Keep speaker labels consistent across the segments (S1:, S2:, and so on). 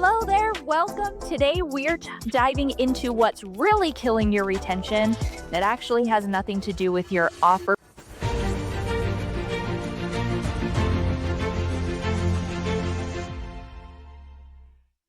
S1: Hello there, welcome. Today we're diving into what's really killing your retention that actually has nothing to do with your offer.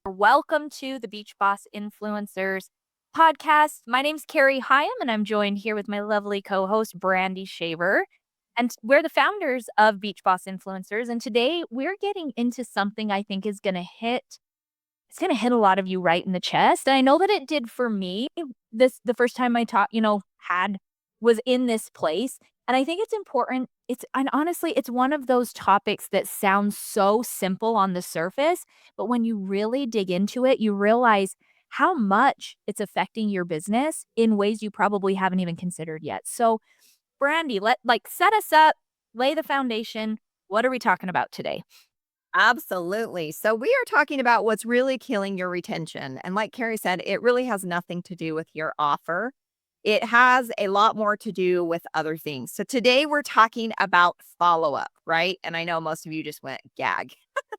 S1: Welcome to the Beach Boss Influencers podcast. My name's Carrie Hyam, and I'm joined here with my lovely co-host, Brandy Shaver. And we're the founders of Beach Boss Influencers. And today we're getting into something I think is going to hit a lot of you right in the chest. And I know that it did for me. The first time I taught, was in this place. And I think it's important. And honestly, it's one of those topics that sounds so simple on the surface, but when you really dig into it, you realize how much it's affecting your business in ways you probably haven't even considered yet. So, Brandy, set us up, lay the foundation. What are we talking about today?
S2: Absolutely. So we are talking about what's really killing your retention. And like Carrie said, it really has nothing to do with your offer. It has a lot more to do with other things. So today we're talking about follow up, right? And I know most of you just went gag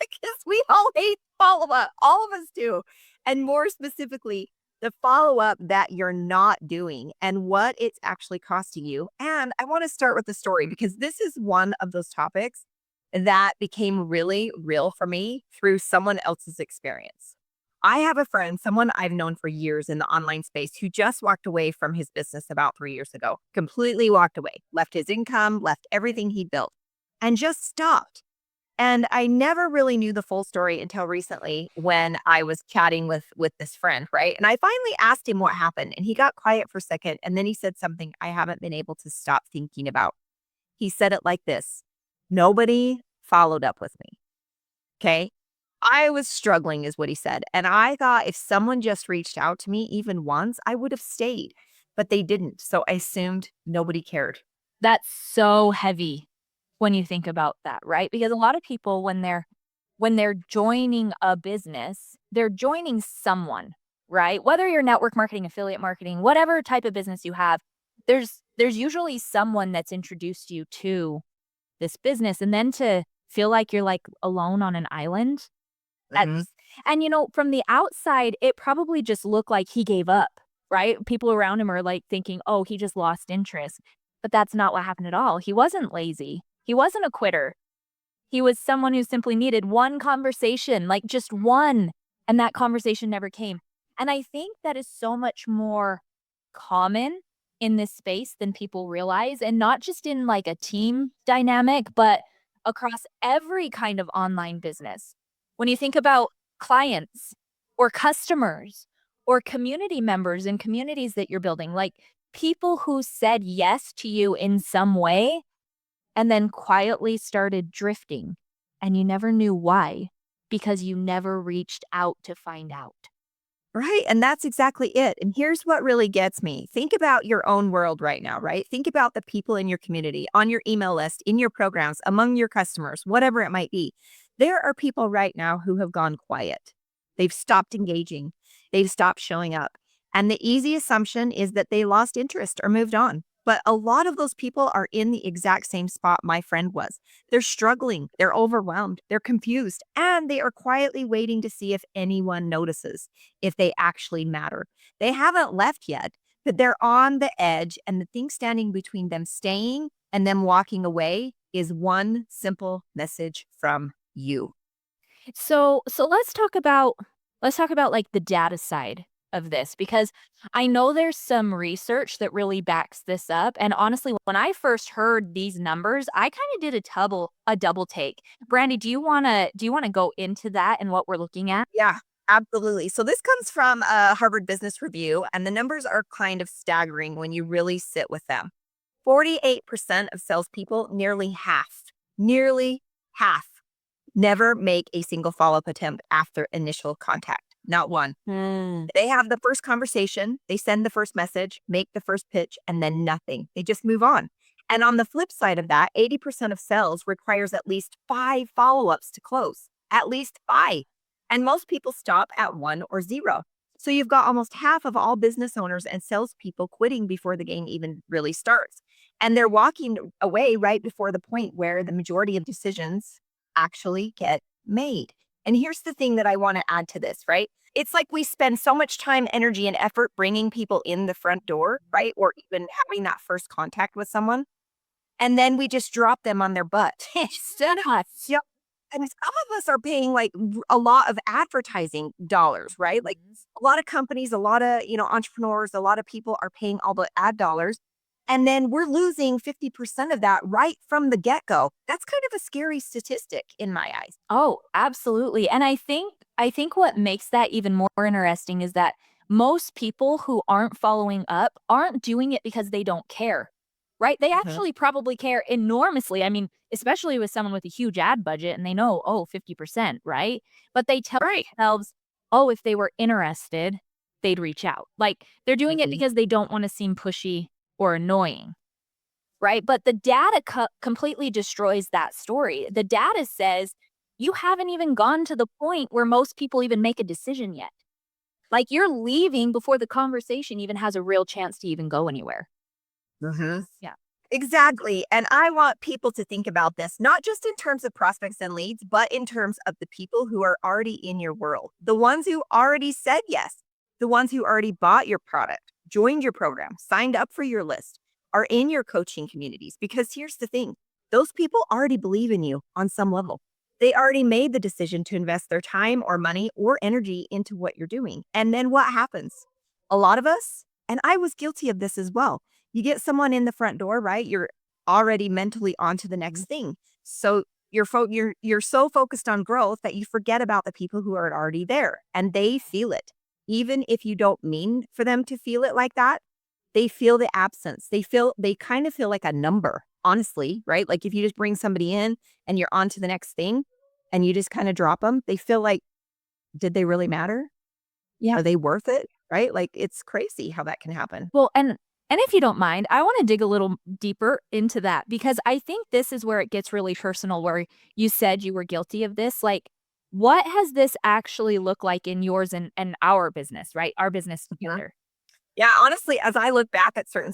S2: because we all hate follow up. All of us do. And more specifically, the follow up that you're not doing and what it's actually costing you. And I want to start with the story because this is one of those topics that became really real for me through someone else's experience. I have a friend, someone I've known for years in the online space, who just walked away from his business about 3 years ago, completely walked away, left his income, left everything he built, and just stopped. And I never really knew the full story until recently when I was chatting with this friend, right? And I finally asked him what happened, and he got quiet for a second, and then he said something I haven't been able to stop thinking about. He said it like this: nobody followed up with me. Okay. I was struggling, is what he said. And I thought if someone just reached out to me even once, I would have stayed, but they didn't. So I assumed nobody cared.
S1: That's so heavy when you think about that, right? Because a lot of people when they're joining a business, they're joining someone, right? Whether you're network marketing, affiliate marketing, whatever type of business you have, there's usually someone that's introduced you to this business, and then to feel like you're like alone on an island.
S2: Mhm.
S1: And from the outside, it probably just looked like he gave up, right? People around him are like thinking, "Oh, he just lost interest." But that's not what happened at all. He wasn't lazy. He wasn't a quitter. He was someone who simply needed one conversation, like just one, and that conversation never came. And I think that is so much more common in this space than people realize, and not just in like a team dynamic, but across every kind of online business. When you think about clients or customers or community members and communities that you're building, like people who said yes to you in some way and then quietly started drifting, and you never knew why because you never reached out to find out.
S2: Right. And that's exactly it. And here's what really gets me. Think about your own world right now, right? Think about the people in your community, on your email list, in your programs, among your customers, whatever it might be. There are people right now who have gone quiet. They've stopped engaging. They've stopped showing up. And the easy assumption is that they lost interest or moved on. But a lot of those people are in the exact same spot my friend was. They're struggling, they're overwhelmed, they're confused, and they are quietly waiting to see if anyone notices, if they actually matter. They haven't left yet, but they're on the edge, and the thing standing between them staying and them walking away is one simple message from you.
S1: So let's talk about like the data side of this, because I know there's some research that really backs this up. And honestly, when I first heard these numbers, I kind of did a double take. Brandy, do you want to go into that and what we're looking at?
S2: Yeah, absolutely. So this comes from a Harvard Business Review, and the numbers are kind of staggering when you really sit with them. 48% of salespeople, nearly half, never make a single follow up attempt after initial contact. Not one.
S1: Hmm.
S2: They have the first conversation, they send the first message, make the first pitch, and then nothing. They just move on. And on the flip side of that, 80% of sales requires at least 5 follow ups to close, at least 5. And most people stop at 1 or 0. So you've got almost half of all business owners and salespeople quitting before the game even really starts. And they're walking away right before the point where the majority of decisions actually get made. And here's the thing that I want to add to this, right? It's like we spend so much time, energy, and effort bringing people in the front door, right? Or even having that first contact with someone. And then we just drop them on their butt.
S1: Instead of
S2: Yep. And some of us are paying like a lot of advertising dollars, right? Like a lot of companies, a lot of, entrepreneurs, a lot of people are paying all the ad dollars. And then we're losing 50% of that right from the get go. That's kind of a scary statistic in my eyes.
S1: Oh, absolutely. And I think what makes that even more interesting is that most people who aren't following up aren't doing it because they don't care. Right? They
S2: Mhm.
S1: actually probably care enormously. I mean, especially with someone with a huge ad budget and they know, oh, 50%, right? But they tell
S2: Right.
S1: themselves, oh, if they were interested, they'd reach out. Like they're doing it
S2: Mhm.
S1: because they don't want to seem pushy or annoying. Right? But the data completely destroys that story. The data says you haven't even gone to the point where most people even make a decision yet. Like you're leaving before the conversation even has a real chance to even go anywhere.
S2: Mhm.
S1: Yeah.
S2: Exactly. And I want people to think about this, not just in terms of prospects and leads, but in terms of the people who are already in your world, the ones who already said yes, the ones who already bought your product, joined your program, signed up for your list, are in your coaching communities. Because here's the thing, those people already believe in you on some level. They already made the decision to invest their time or money or energy into what you're doing. And then what happens? A lot of us, and I was guilty of this as well, you get someone in the front door, right? You're already mentally on to the next thing. So you're so focused on growth that you forget about the people who are already there and they feel it. Even if you don't mean for them to feel it like that, they feel the absence. They kind of feel like a number, honestly, right? Like if you just bring somebody in and you're on to the next thing and you just kind of drop them, they feel like, did they really matter?
S1: Yeah.
S2: Are they worth it? Right? Like it's crazy how that can happen.
S1: Well, and if you don't mind, I wanna dig a little deeper into that because I think this is where it gets really personal, where you said you were guilty of this. Like, what has this actually looked like in yours and our business, right? Our business together.
S2: Yeah, honestly, as I look back at certain,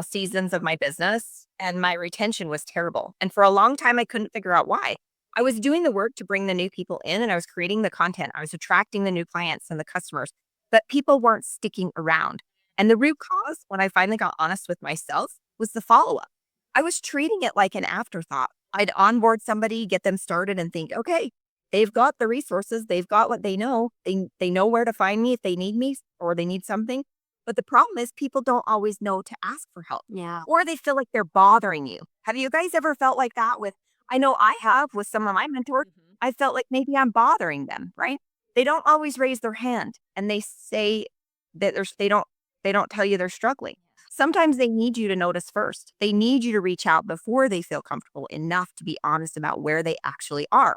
S2: seasons of my business, and my retention was terrible. And for a long time, I couldn't figure out why. I was doing the work to bring the new people in and I was creating the content. I was attracting the new clients and the customers, but people weren't sticking around. And the root cause, when I finally got honest with myself, was the follow up. I was treating it like an afterthought. I'd onboard somebody, get them started, and think, okay, they've got the resources, they've got what they know, they know where to find me if they need me or they need something, but the problem is people don't always know to ask for help.
S1: Yeah.
S2: Or they feel like they're bothering you. Have you guys ever felt like that with I know I have with some of my mentors.
S1: Mhm.
S2: I felt like maybe I'm bothering them, right? They don't always raise their hand and they say that they don't tell you they're struggling. Sometimes they need you to notice first. They need you to reach out before they feel comfortable enough to be honest about where they actually are.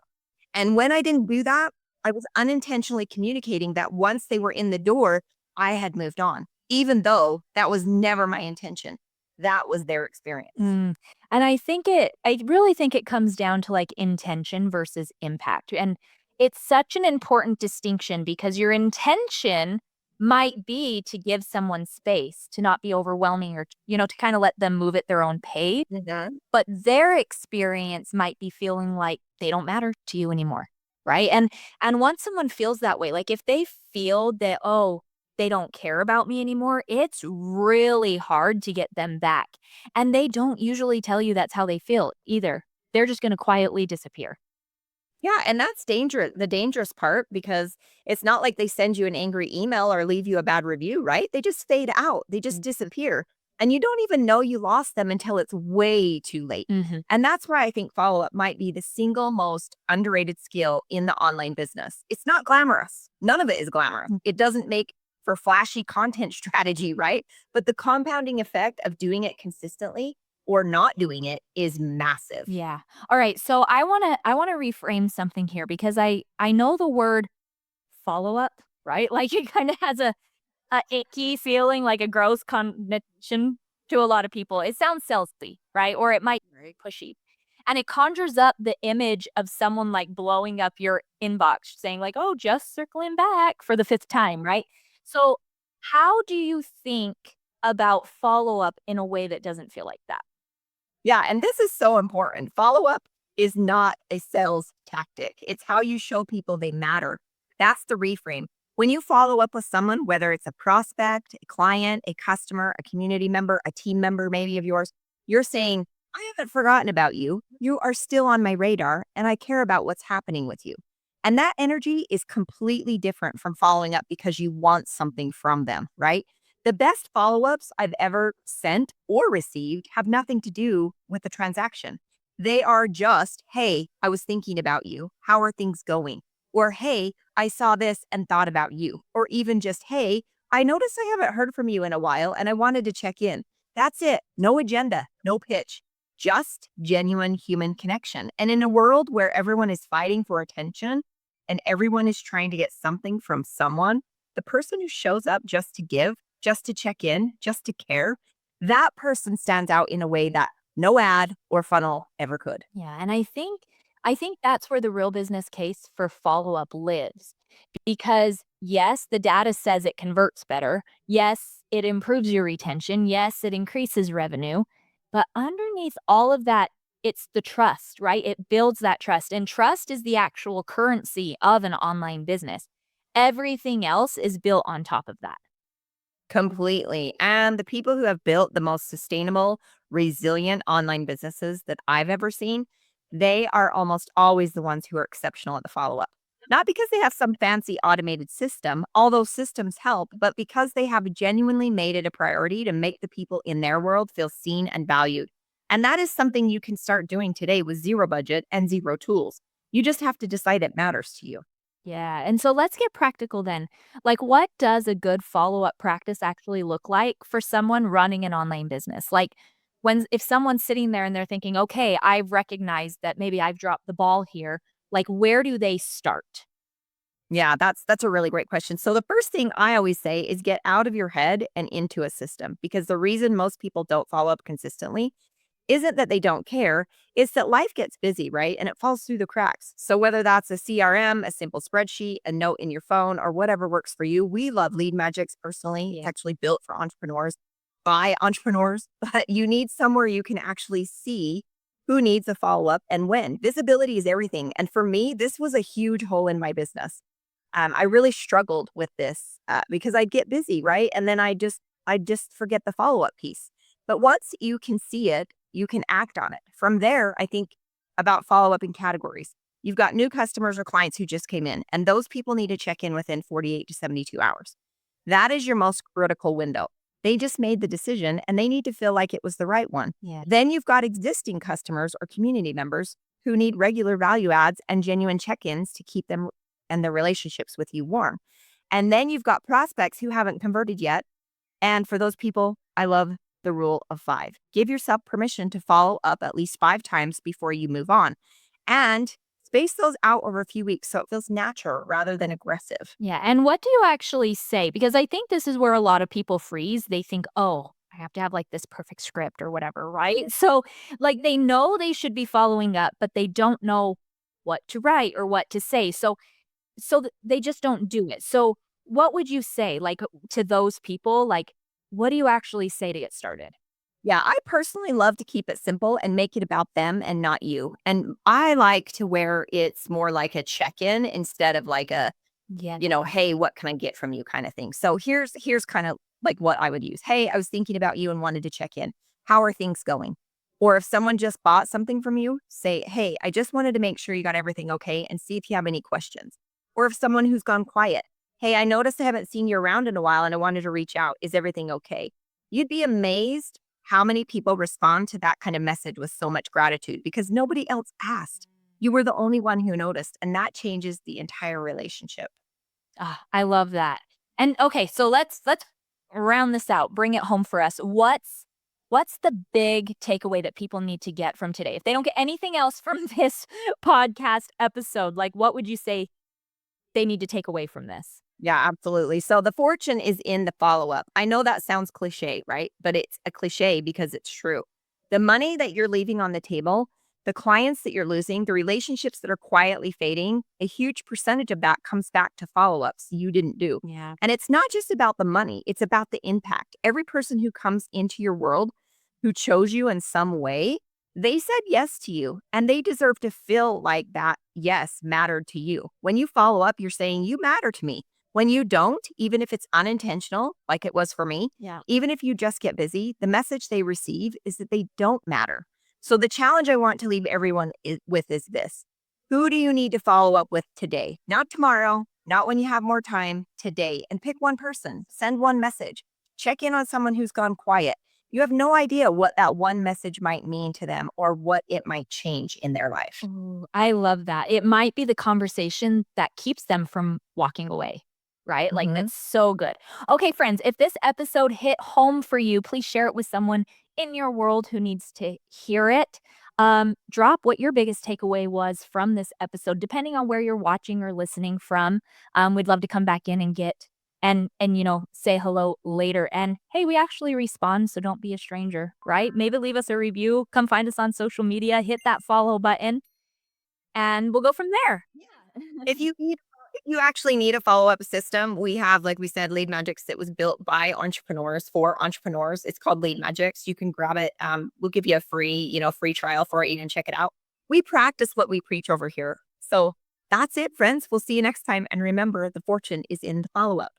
S2: And when I didn't do that, I was unintentionally communicating that once they were in the door, I had moved on, even though that was never my intention. That was their experience.
S1: Mm. And I really think it comes down to like intention versus impact. And it's such an important distinction because your intention might be to give someone space, to not be overwhelming or, to kind of let them move at their own pace.
S2: Mhm.
S1: But their experience might be feeling like they don't matter to you anymore, right? And once someone feels that way, like if they feel that, oh, they don't care about me anymore, it's really hard to get them back. And they don't usually tell you that's how they feel either. They're just going to quietly disappear.
S2: Yeah, and that's dangerous. The dangerous part because it's not like they send you an angry email or leave you a bad review, right? They just fade out. They just disappear. And you don't even know you lost them until it's way too late.
S1: Mhm.
S2: And that's where I think follow up might be the single most underrated skill in the online business. It's not glamorous. None of it is glamorous. It doesn't make for flashy content strategy, right? But the compounding effect of doing it consistently or not doing it is massive.
S1: Yeah. All right. So I want to reframe something here because I know the word follow up, right? Like it kind of has a icky feeling, like a gross connotation to a lot of people. It sounds salesy, right? Or it might
S2: Right.
S1: be pushy. And it conjures up the image of someone like blowing up your inbox saying like, "Oh, just circling back for the fifth time," right? So, how do you think about follow up in a way that doesn't feel like that?
S2: Yeah, and this is so important. Follow up is not a sales tactic. It's how you show people they matter. That's the reframe. When you follow up with someone, whether it's a prospect, a client, a customer, a community member, a team member, maybe of yours, you're saying, I haven't forgotten about you. You are still on my radar and I care about what's happening with you. And that energy is completely different from following up because you want something from them, right? The best follow ups I've ever sent or received have nothing to do with the transaction. They are just, hey, I was thinking about you. How are things going? Or, hey, I saw this and thought about you. Or even just, hey, I noticed I haven't heard from you in a while and I wanted to check in. That's it. No agenda, no pitch, just genuine human connection. And in a world where everyone is fighting for attention and everyone is trying to get something from someone, the person who shows up just to give, just to check in, just to care, that person stands out in a way that no ad or funnel ever could.
S1: Yeah, and I think that's where the real business case for follow-up lives. Because yes, the data says it converts better. Yes, it improves your retention. Yes, it increases revenue. But underneath all of that, it's the trust, right? It builds that trust. And trust is the actual currency of an online business. Everything else is built on top of that.
S2: Completely. And the people who have built the most sustainable, resilient online businesses that I've ever seen, they are almost always the ones who are exceptional at the follow up. Not because they have some fancy automated system, although systems help, but because they have genuinely made it a priority to make the people in their world feel seen and valued. And that is something you can start doing today with zero budget and zero tools. You just have to decide it matters to you.
S1: Yeah. And so let's get practical then. Like, what does a good follow up practice actually look like for someone running an online business? Like, if someone's sitting there and they're thinking, okay, I've recognized that maybe I've dropped the ball here, like, where do they start?
S2: Yeah, that's a really great question. So the first thing I always say is get out of your head and into a system because the reason most people don't follow up consistently isn't that they don't care, it's that life gets busy, right? And it falls through the cracks. So whether that's a CRM, a simple spreadsheet, a note in your phone, or whatever works for you, we love Lead Magics personally. It's
S1: Yeah.
S2: actually built for entrepreneurs by entrepreneurs, but you need somewhere you can actually see who needs a follow up and when. Visibility is everything. And for me, this was a huge hole in my business. I really struggled with this because I'd get busy, right? And then I just forget the follow up piece. But once you can see it, you can act on it. From there, I think about follow up in categories. You've got new customers or clients who just came in, and those people need to check in within 48 to 72 hours. That is your most critical window. They just made the decision and they need to feel like it was the right one.
S1: Yeah.
S2: Then you've got existing customers or community members who need regular value adds and genuine check ins to keep them and their relationships with you warm. And then you've got prospects who haven't converted yet. And for those people, I love the rule of five. Give yourself permission to follow up at least 5 times before you move on. And space those out over a few weeks so it feels natural rather than aggressive.
S1: Yeah. And what do you actually say? Because I think this is where a lot of people freeze. They think, oh, I have to have like this perfect script or whatever, right? So, like, they know they should be following up, but they don't know what to write or what to say. So they just don't do it. So what would you say, like, to those people? Like, what do you actually say to get started?
S2: Yeah, I personally love to keep it simple and make it about them and not you. And I like to where it's more like a check-in instead of like a,
S1: Yeah.
S2: hey, what can I get from you kind of thing. So here's kind of like what I would use. Hey, I was thinking about you and wanted to check in. How are things going? Or if someone just bought something from you, say, hey, I just wanted to make sure you got everything okay and see if you have any questions. Or if someone who's gone quiet, hey, I noticed I haven't seen you around in a while and I wanted to reach out. Is everything okay? You'd be amazed how many people respond to that kind of message with so much gratitude because nobody else asked. You were the only one who noticed, and that changes the entire relationship.
S1: Ah, I love that. And okay, so let's round this out. Bring it home for us. What's the big takeaway that people need to get from today? If they don't get anything else from this podcast episode, like, what would you say they need to take away from this?
S2: Yeah, absolutely. So the fortune is in the follow up. I know that sounds cliche, right? But it's a cliche because it's true. The money that you're leaving on the table, the clients that you're losing, the relationships that are quietly fading, a huge percentage of that comes back to follow ups you didn't do.
S1: Yeah.
S2: And it's not just about the money, it's about the impact. Every person who comes into your world who chose you in some way, They said yes to you, and they deserve to feel like that yes mattered to you. When you follow up, you're saying, "You matter to me." When you don't, even if it's unintentional, like it was for me,
S1: Yeah.
S2: even if you just get busy, the message they receive is that they don't matter. So, the challenge I want to leave everyone with is this: who do you need to follow up with today? Not tomorrow, not when you have more time, today. And pick one person, send one message, check in on someone who's gone quiet. You have no idea what that one message might mean to them or what it might change in their life.
S1: Ooh, I love that. It might be the conversation that keeps them from walking away, right? Like,
S2: Mhm.
S1: that's so good. Okay, friends, if this episode hit home for you, please share it with someone in your world who needs to hear it. Drop what your biggest takeaway was from this episode, depending on where you're watching or listening from. We'd love to come back in and get and say hello later. And hey, we actually respond, so don't be a stranger, right? Maybe leave us a review. Come find us on social media. Hit that follow button and we'll go from there. Yeah.
S2: If you actually need a follow-up system, we have, like we said, Lead Magics that was built by entrepreneurs for entrepreneurs. It's called Lead Magics. You can grab it. We'll give you a free trial for it. You can check it out. We practice what we preach over here. So that's it, friends. We'll see you next time. And remember, the fortune is in the follow-up.